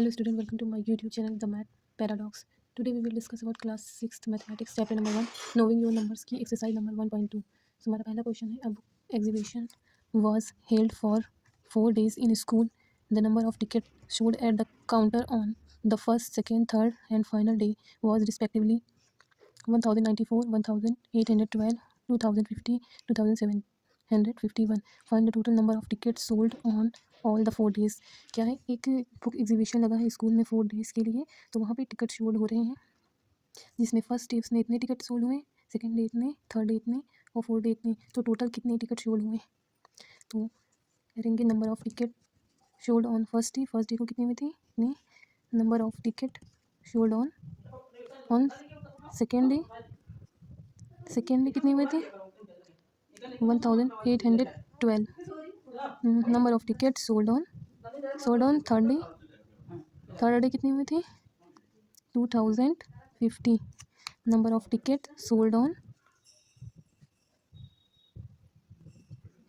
Hello student, welcome to my YouTube channel The Math Paradox. Today we will discuss about class 6th mathematics chapter number 1 knowing your numbers की exercise number 1.2. So हमारा पहला question है, अब exhibition was held for 4 days in school. The number of tickets showed at the counter on the first, second, third and final day was respectively 1094, 1812, 2050, 2751. Find the total number of tickets sold on all the 4 days. क्या है, एक book exhibition लगा है school में 4 days के लिए. तो वहाँ पे टिकट सोल्ड हो रहे हैं, जिसमें फर्स्ट डे उसने इतने टिकट सोल्ड हुए, सेकंड डे इतने, थर्ड डे इतने और फोर्थ डे इतने. तो टोटल कितने टिकट सोल्ड हुए. तो करेंगे number of ticket sold on first day को कितने हुए थे इतने. Number of ticket sold on second day कितने हुए थे 1812. Number of ticket sold on third day कितने हुए थे 2050. Number of ticket sold on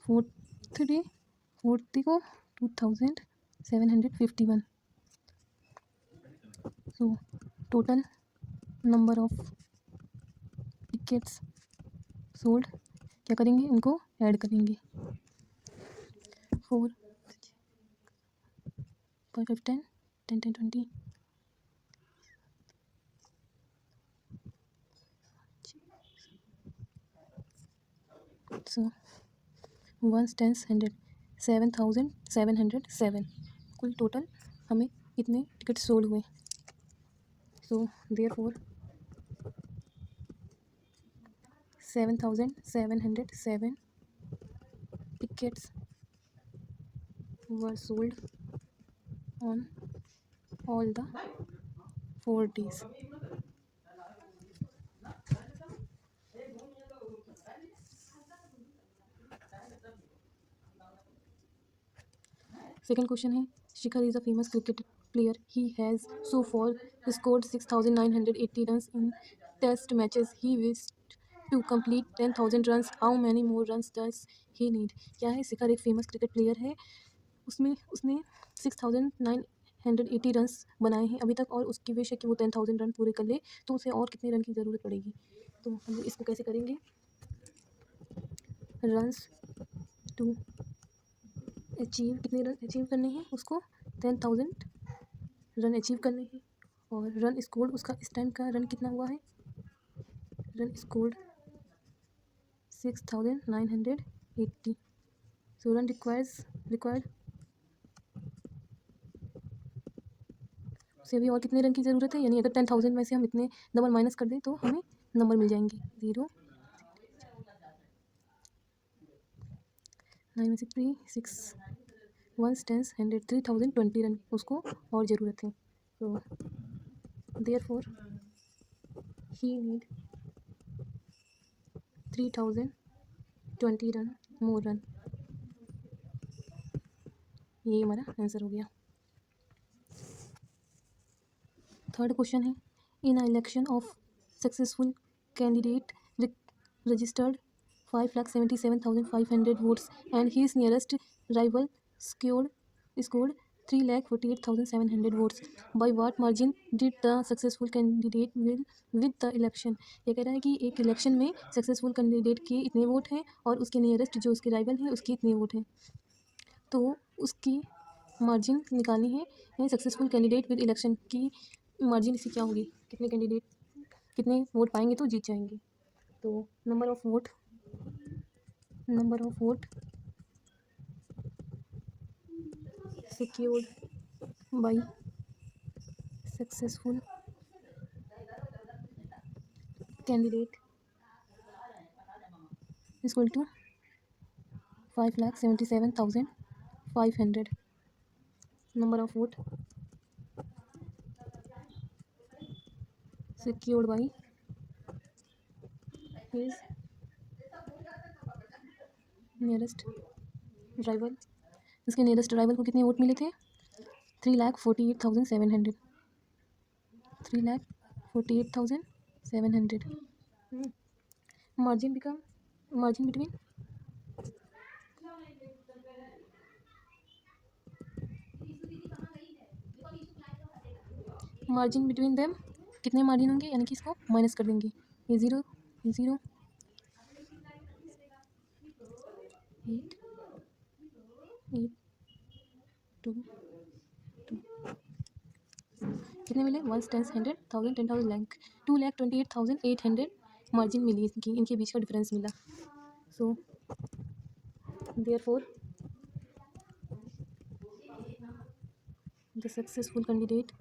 fourth day को 2751. So total number of tickets sold क्या करेंगे, इनको ऐड करेंगे. 4 5 10 10 10 20. सो 1 10 100 7707. कुल टोटल हमें कितने टिकट सोल्ड हुए. So therefore 7707 tickets were sold on all the 4 days. Second question है, Shikhar is a famous cricket player. He has so far scored 6,980 runs in test matches. He wished to complete 10,000 runs. How many more runs does he need? क्या है, शिखर एक famous cricket player है, उसने 6,980 runs बनाए हैं अभी तक और उसकी विश है कि वो 10,000 रन पूरे कर ले. तो उसे और कितने रन की ज़रूरत पड़ेगी. तो हम इसको कैसे करेंगे, रन्स टू अचीव, कितने रन अचीव करने हैं उसको 10,000 रन अचीव करने हैं. और रन स्कोर्ड, उसका इस टाइम का रन कितना हुआ है, रन स्कोर्ड 6,980. सो रन रिक्वायर्ड से अभी और कितने रन की ज़रूरत है, यानी अगर 10,000 में से हम इतने डबल माइनस कर दें तो हमें नंबर मिल जाएंगे. 0 9 में से 3 6 1 10 100 3020 रन उसको और ज़रूरत है. तो therefore he need 3020 run more run. ये हमारा आंसर हो गया. थर्ड क्वेश्चन है, in a election of successful candidate registered 5,77,500 votes and his nearest rival scored 3,48,700 votes. By what margin did the successful candidate win with the election? ये कह रहा है कि एक इलेक्शन में सक्सेसफुल कैंडिडेट के इतने वोट हैं और उसके नियरेस्ट जो उसके राइवल हैं उसके इतने वोट हैं. तो उसकी मार्जिन निकालनी है सक्सेसफुल कैंडिडेट विद इलेक्शन की. मार्जिन इसकी क्या होगी, कितने कैंडिडेट कितने वोट पाएंगे तो जीत जाएंगे. तो number of vote secured by successful candidate is equal to 5,77,500. number of vote secured by his nearest rival. इसके नियरेस्ट राइवल को कितने वोट मिले थे 3,48,700. 3,48,700. Margin between margin between them कितने मार्जिन होंगे, यानी कि इसको माइनस कर देंगे। ये 0 0 8 8 2 2 कितने मिले, 1 10 100 1000 10,000 लैख 2,28,800 मार्जिन मिली इनकी, इनके बीच का डिफरेंस मिला। So therefore the successful candidate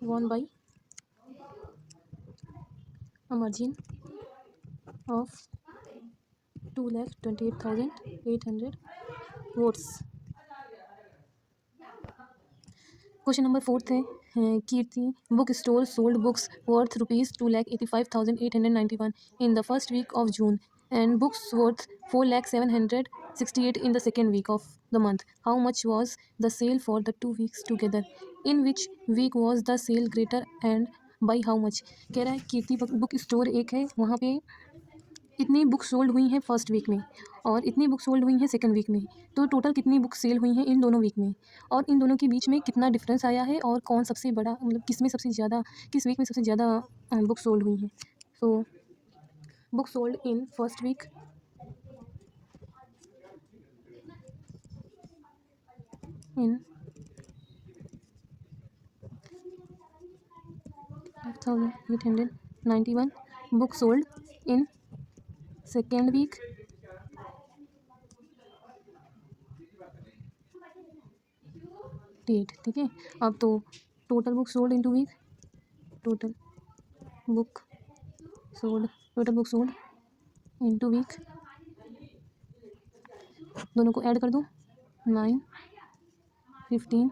won by a margin of 2,28,800 votes। Question number 4 है, Kirti book store sold books worth ₹2,85,891 in the first week of June and books worth 4,768 in the second week of the month. How much was the sale for the 2 weeks together? In which week was the sale greater and by how much? कह रहा है Kirti book store एक है, वहाँ पे इतनी book sold हुई हैं फर्स्ट वीक में और इतनी बुक सोल्ड हुई हैं सेकंड वीक में, तो टोटल कितनी बुक सेल हुई हैं इन दोनों वीक में, और इन दोनों के बीच में कितना डिफरेंस आया है, और कौन सबसे बड़ा, मतलब किस में सबसे ज़्यादा, किस वीक में सबसे ज़्यादा बुक सोल्ड हुई हैं। So book sold in first week in 5,891 book sold in second week date, ठीक है। अब तो total book sold in 2 week, total book sold in 2 week, दोनों को ऐड कर दो, 9 15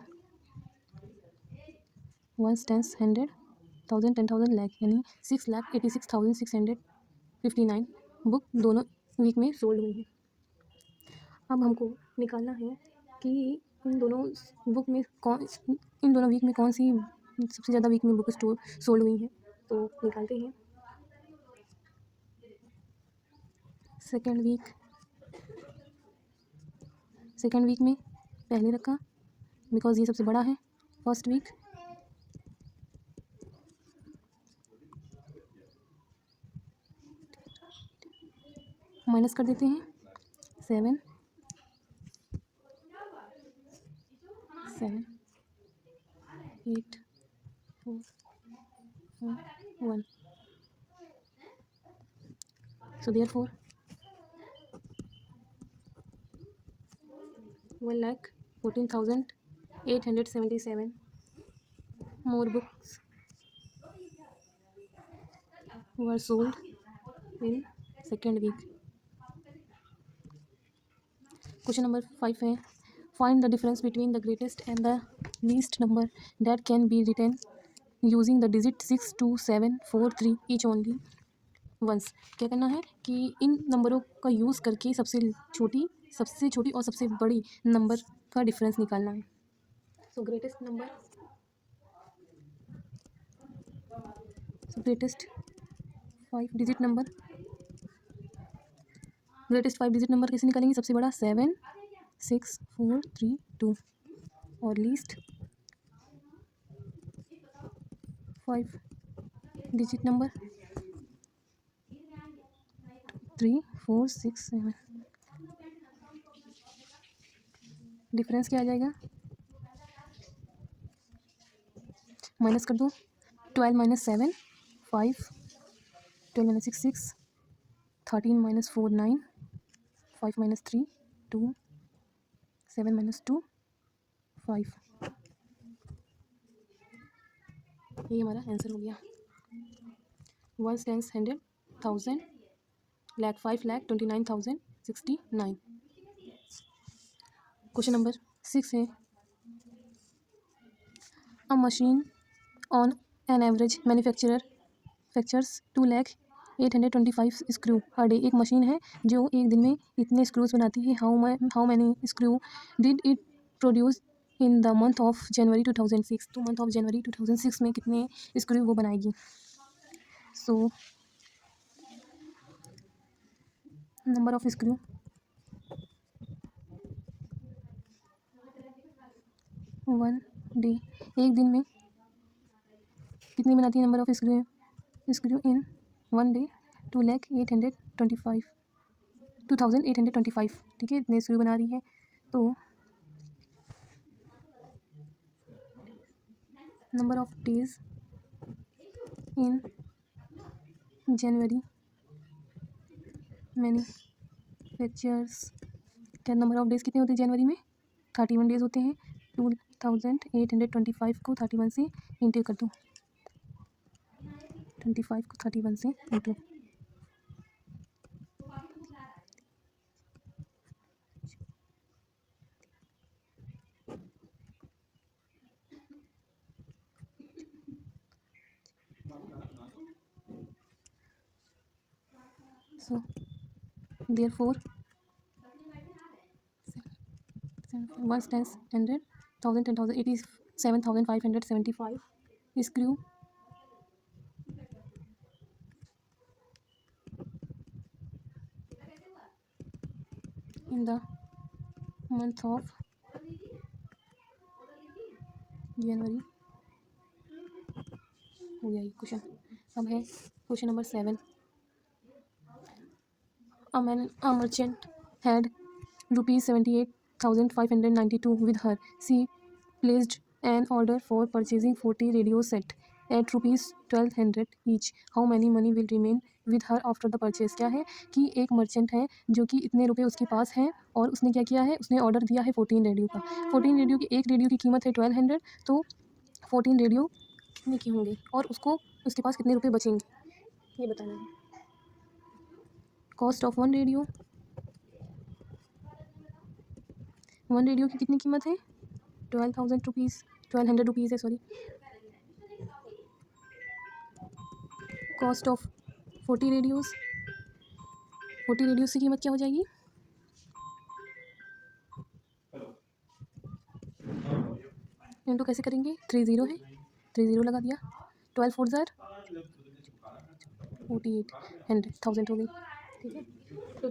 1 10 100 1000 10,000 लैख, यानी 6,86,659 बुक दोनों वीक में सोल्ड हुई है। अब हमको निकालना है कि इन दोनों वीक में कौन सी सबसे ज़्यादा वीक में बुक स्टोर सोल्ड हुई है, तो निकालते हैं। सेकेंड वीक में पहले रखा बिकॉज ये सबसे बड़ा है। फर्स्ट वीक माइनस कर देते हैं, 7 8 4 1 so therefore 1,14,877 more books were sold in second week। Question number 5 है, find the difference between the greatest and the least number that can be written using the digit 6 2 7 4 3 each only once. क्या करना है कि इन नंबरों का use करके सबसे छोटी और सबसे बड़ी नंबर का डिफरेंस निकालना है। सो ग्रेटेस्ट 5 डिजिट नंबर कैसे निकालेंगे, सबसे बड़ा 7 6 4 3 2 और लीस्ट 5 डिजिट नंबर 3 4 6 7। डिफरेंस क्या आ जाएगा, माइनस कर दो, 12 - 7 5 12 - 6 6 13 - 4 9 5 - 3 2 7 - 2 5। ये हमारा आंसर हो गया। 1 10 100 1000 lakh 5,29,069। क्वेश्चन नंबर 6 है, a machine on an average manufactures 2,08,25 screw हर डे। एक मशीन है जो एक दिन में इतने स्क्रूज बनाती है। How many screw did it produce in the month of January 2006। तो मंथ ऑफ जनवरी 2006 में कितने स्क्रू वो बनाएगी। So number of screw 1 day, एक दिन में कितनी बनाती है number of screw in 1 day? 2,825, ठीक है, इतने स्क्रू बना रही है। तो number of days in January manufactures, क्या नंबर ऑफ डेज कितने होते हैं जनवरी में? 31 डेज होते हैं। 2,825 को 31 से इंटू कर दो, 25 को 31 से into. So therefore 1 times 100, 1,000, 10,000, 87,575 screw in the month of जनवरी। हो गया ये क्वेश्चन। अब है question number 7। A merchant had ₹78,592 with her. She placed an order for purchasing 40 radio set at ₹1,200 each. How many money will remain with her after the purchase? क्या है कि एक merchant है जो कि इतने रुपए उसके पास हैं और उसने क्या किया है, उसने ऑर्डर दिया है 14 रेडियो का। 14 रेडियो की, एक रेडियो की कीमत है 1,200, तो 14 रेडियो कितने के होंगे और उसको उसके पास कितने रुपए बचेंगे ये बताना है। कॉस्ट ऑफ वन रेडियो की कितनी कीमत है? 1,200 रुपीज़ है, सॉरी। कॉस्ट ऑफ 40 रेडियोज़ की कीमत क्या हो जाएगी? इनको कैसे करेंगे? 30 है, 30 लगा दिया, 12 4 ज़ार 48, 100,000 हो गई, ठीक है। तो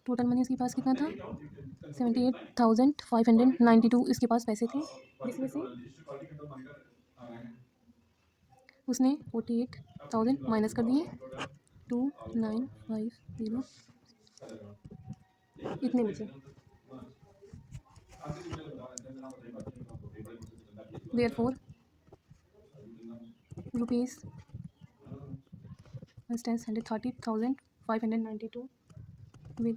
टोटल मनी उसके पास कितना था? 78,592 इसके पास पैसे थे, जिसमें से उसने 48,000 माइनस कर दिए, 2,950 इतने बचे। Therefore rupees 130,592 will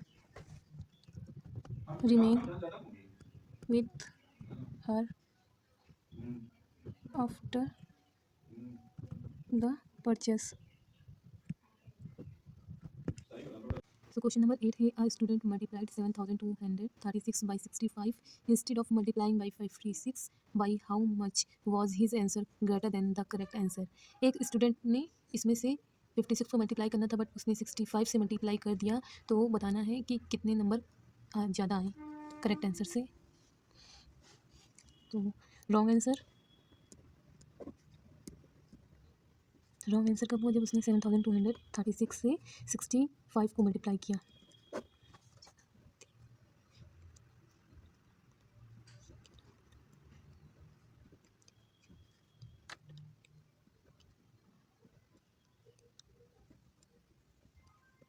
remain with her after the purchase. So question number 8 है, a student multiplied 7,236 by 65 instead of multiplying by 56. By how much was his answer greater than the correct answer? एक student ने इसमें से 56 को multiply करना था but उसने 65 से मल्टीप्लाई कर दिया, तो बताना है कि कितने नंबर ज़्यादा आए करेक्ट आंसर से। तो रॉन्ग आंसर कब हुआ? जब उसने 7,236 से 65 को मल्टीप्लाई किया।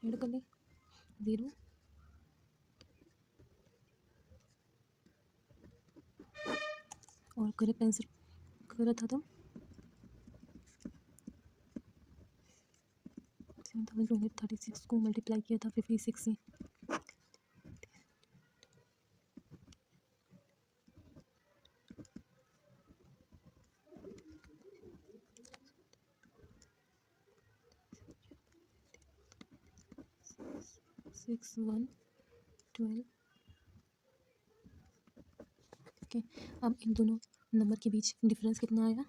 ऐड कर ले 0 और करेक्ट आंसर करा था तो 7,236 को मल्टीप्लाई किया था 56 से। सिक्स 1 12, ठीक है। अब इन दोनों नंबर के बीच डिफरेंस कितना आएगा?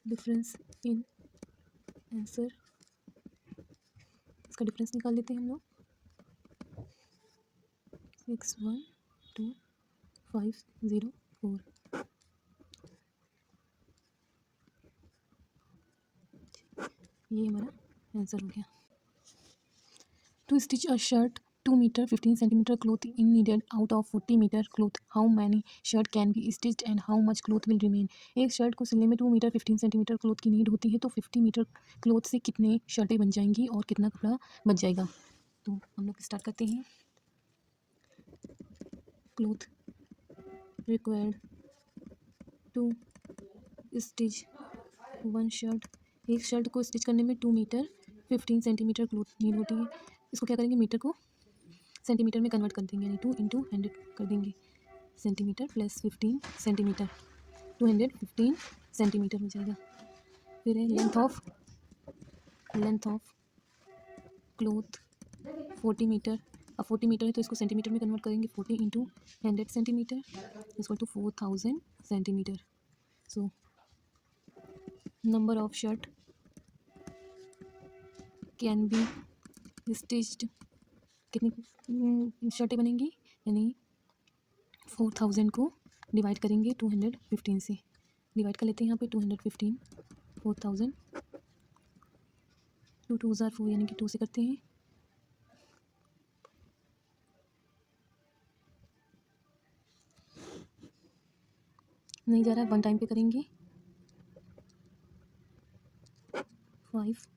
डिफरेंस इन आंसर, इसका डिफरेंस निकाल लेते हैं हम लोग। 612,504 ये हमारा आंसर हो गया। To stitch a shirt 2 metre 15 centimetre cloth in needed out of 40 metre cloth, how many shirt can be stitched and how much cloth will remain. एक शर्ट को सिलने में 2 मीटर 15 सेंटीमीटर क्लॉथ की नीड होती है, तो 50 मीटर क्लॉथ से कितने शर्टें बन जाएंगी और कितना कपड़ा बच जाएगा। तो हम लोग स्टार्ट करते हैं। Cloth required to stitch one shirt, एक शर्ट को स्टिच करने में 2 मीटर 15 सेंटीमीटर क्लॉथ नीड होती है। इसको क्या करेंगे, मीटर को सेंटीमीटर में कन्वर्ट कर देंगे, यानी 2 इंटू 100 कर देंगे। सेंटीमीटर प्लस 15 सेंटीमीटर, 215 सेंटीमीटर हो जाएगा। फिर है लेंथ ऑफ क्लॉथ 40 मीटर। अब 40 मीटर है तो इसको सेंटीमीटर में कन्वर्ट करेंगे, 40 इंटू 100 सेंटीमीटर इसको to 4000 centimetre. So number of shirt can be stitched, कितनी शर्टें बनेंगी, यानी 4000 को डिवाइड करेंगे 215 से, डिवाइड कर लेते हैं यहाँ पे 215 4000, 2 2 ज़ार 4 यानी कि 2 से करते हैं। नहीं जा रहा है, 1 टाइम पे करेंगे 5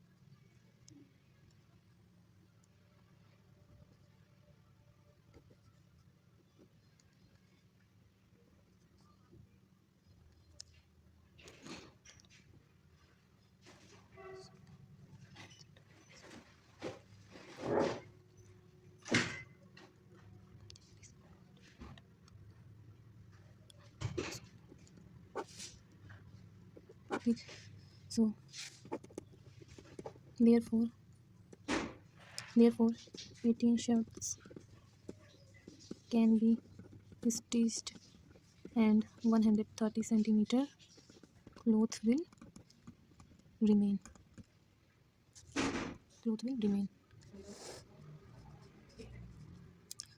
ठीक। सो therefore 18 shirts can be stitched and 130 centimeter cloth will remain.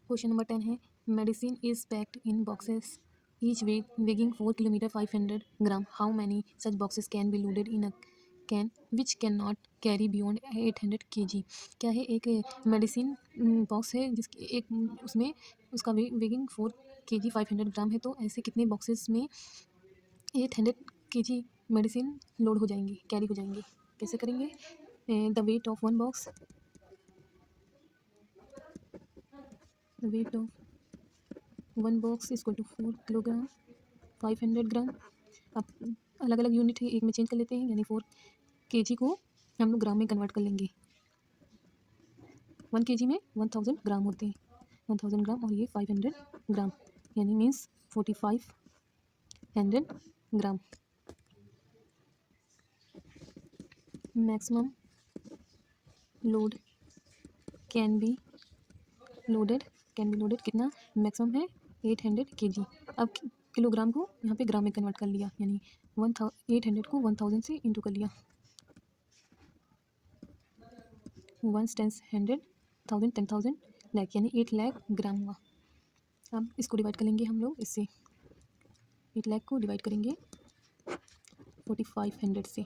Question number 10 है, medicine is packed in boxes each weighing 4 kilometre 500 gram, how many such boxes can be loaded in a can which can not carry beyond 800 kg। क्या है, एक medicine box है जिसकी एक उसमें उसका weighing 4 kg 500 ग्राम है, तो ऐसे कितने बॉक्सेस में 800 kg मेडिसिन लोड हो जाएंगी, कैरी हो जाएंगी। कैसे करेंगे, the weight of one box, the weight of one box is equal to 4 kilogram 500 ग्राम। अब अलग अलग यूनिट है, एक में चेंज कर लेते हैं, यानी 4 kg को हम लोग ग्राम में कन्वर्ट कर लेंगे। 1 kg में 1000 ग्राम होते हैं, 1000 ग्राम, और ये 500 ग्राम यानी means 4500 gram. Maximum load can be loaded कितना मैक्सिमम है 800 kg। अब किलोग्राम को यहाँ पे ग्राम में कन्वर्ट कर लिया, यानी 800 को 1000 से इंटू कर लिया, 1 10 100 1000 10,000 लाख, यानी 8 लाख ग्राम हुआ। अब इसको डिवाइड करेंगे हम लोग इससे, 8 लाख को डिवाइड करेंगे 4500 से,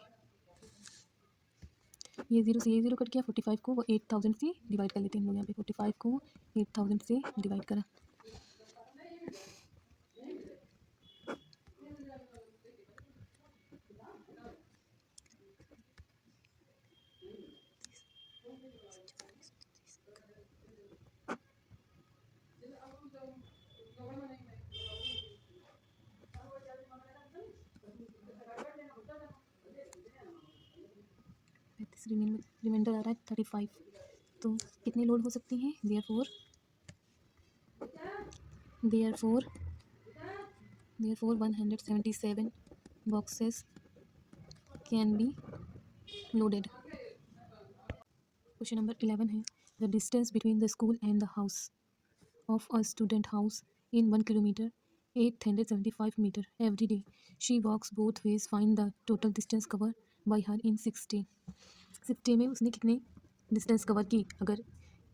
ये जीरो से ये जीरो कट गया, 45 को 8000 से डिवाइड कर लेते हैं हम लोग, यहाँ पे 45 को 8000 से डिवाइड करा, रिमाइंडर आ रहा है 35, तो कितने लोड हो सकती हैं, therefore 177 boxes can be loaded। Question number 11 है, the distance between the school and the house of a student house in 1 kilometer 875 meter every day. She walks both ways. Find the total distance covered by her in 6 days. 6 day में उसने कितने distance cover की, अगर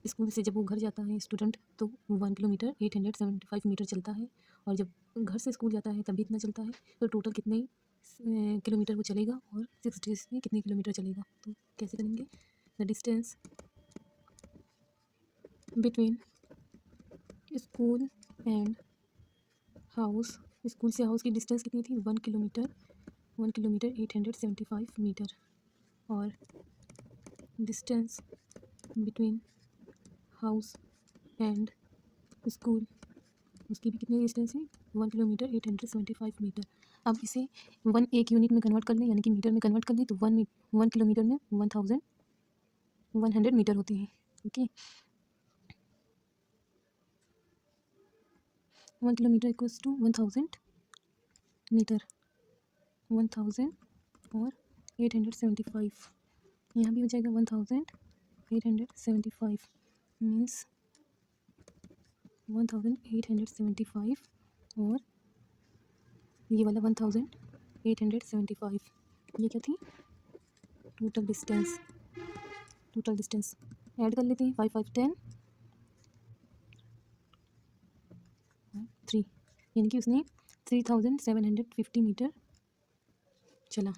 school से जब वो घर जाता है स्टूडेंट तो 1 किलोमीटर 875 मीटर चलता है, और जब घर से स्कूल जाता है तब भी इतना चलता है, तो टोटल कितने किलोमीटर वो चलेगा और 6 डेज में कितने किलोमीटर चलेगा। तो कैसे करेंगे, the distance between school and house, school से हाउस की डिस्टेंस कितनी थी 1 किलोमीटर, 1 किलोमीटर 875 मीटर, और distance between house and school उसकी भी कितनी डिस्टेंस है 1 किलोमीटर 875 मीटर। अब इसे 1 एक यूनिट में कन्वर्ट कर लें, यानी कि मीटर में कन्वर्ट कर लें, तो 1 किलोमीटर में 1100 मीटर होते हैं। Okay, 1 kilometre equals to 1000 metre, 1000 और 875, यहाँ भी हो जाएगा 1875 मीन्स 1875 और ये वाला 1875, ये क्या थी टोटल डिस्टेंस। ऐड कर लेते हैं 5 5 10 3, यानी कि उसने 3750 मीटर चला।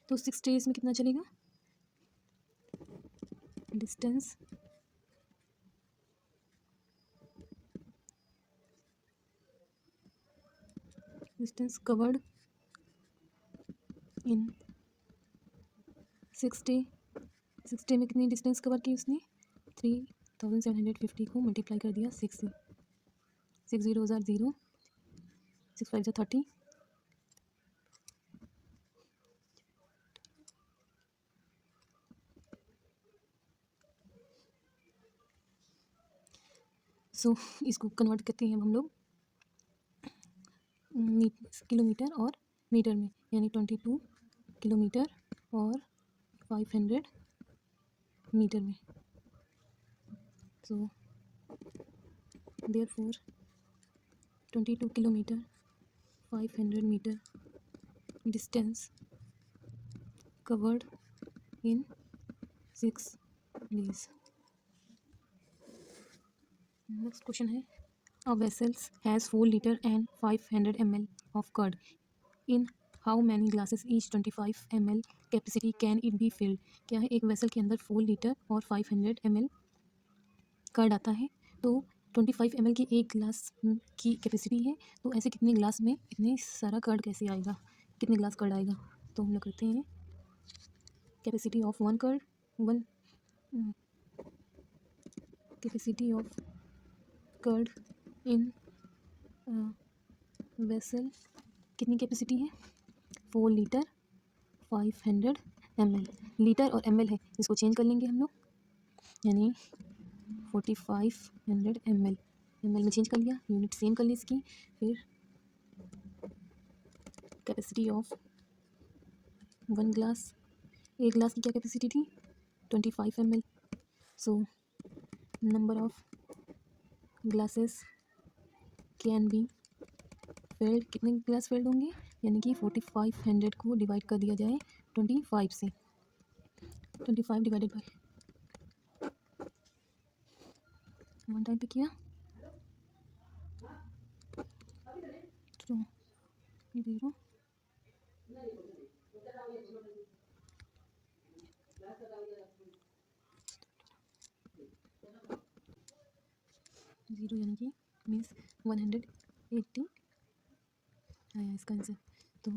तो 6 डेज में कितना चलेगा, distance covered in 6 day, 6 day में कितनी डिस्टेंस कवर की उसने 3750 को मल्टीप्लाई कर दिया 6 से, 6 0 0, 6 5 30, सो इसको कन्वर्ट करते हैं हम लोग किलोमीटर और मीटर में, यानी 22 किलोमीटर और 500 मीटर में। So therefore 22 kilometre 500 metre distance covered in 6 days. Next question है, a vessel has 4 liter and 500 ml of curd. In how many glasses each 25 ml capacity can it be filled? क्या है, एक vessel के अंदर 4 litre और 500 ml curd आता है, तो 25 ml की एक ग्लास की कैपेसिटी है, तो ऐसे कितने ग्लास में इतने सारा कर्ड कैसे आएगा, कितने ग्लास कर्ड आएगा। तो हम लोग करते हैं capacity of one curd, one capacity of curd in vessel, कितनी कैपेसिटी है 4 लीटर 500 ml, लीटर और ml है, इसको चेंज कर लेंगे हम लोग, यानी 4500 ml, ml में चेंज कर लिया, यूनिट सेम कर ली इसकी। फिर कैपेसिटी ऑफ वन ग्लास, एक ग्लास की क्या कैपेसिटी थी 25 ml, so number of glasses can be filled, कितने ग्लास फिल्ड होंगे, यानी कि 4500 को डिवाइड कर दिया जाए 25 से, 25 डिवाइडेड बाई 1 टाइम पे किया तो 0 0, यानी कि मीन्स 180 आया इसका आंसर। तो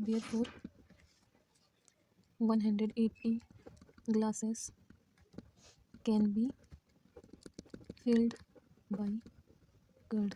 therefore 180 glasses can be filled by curd।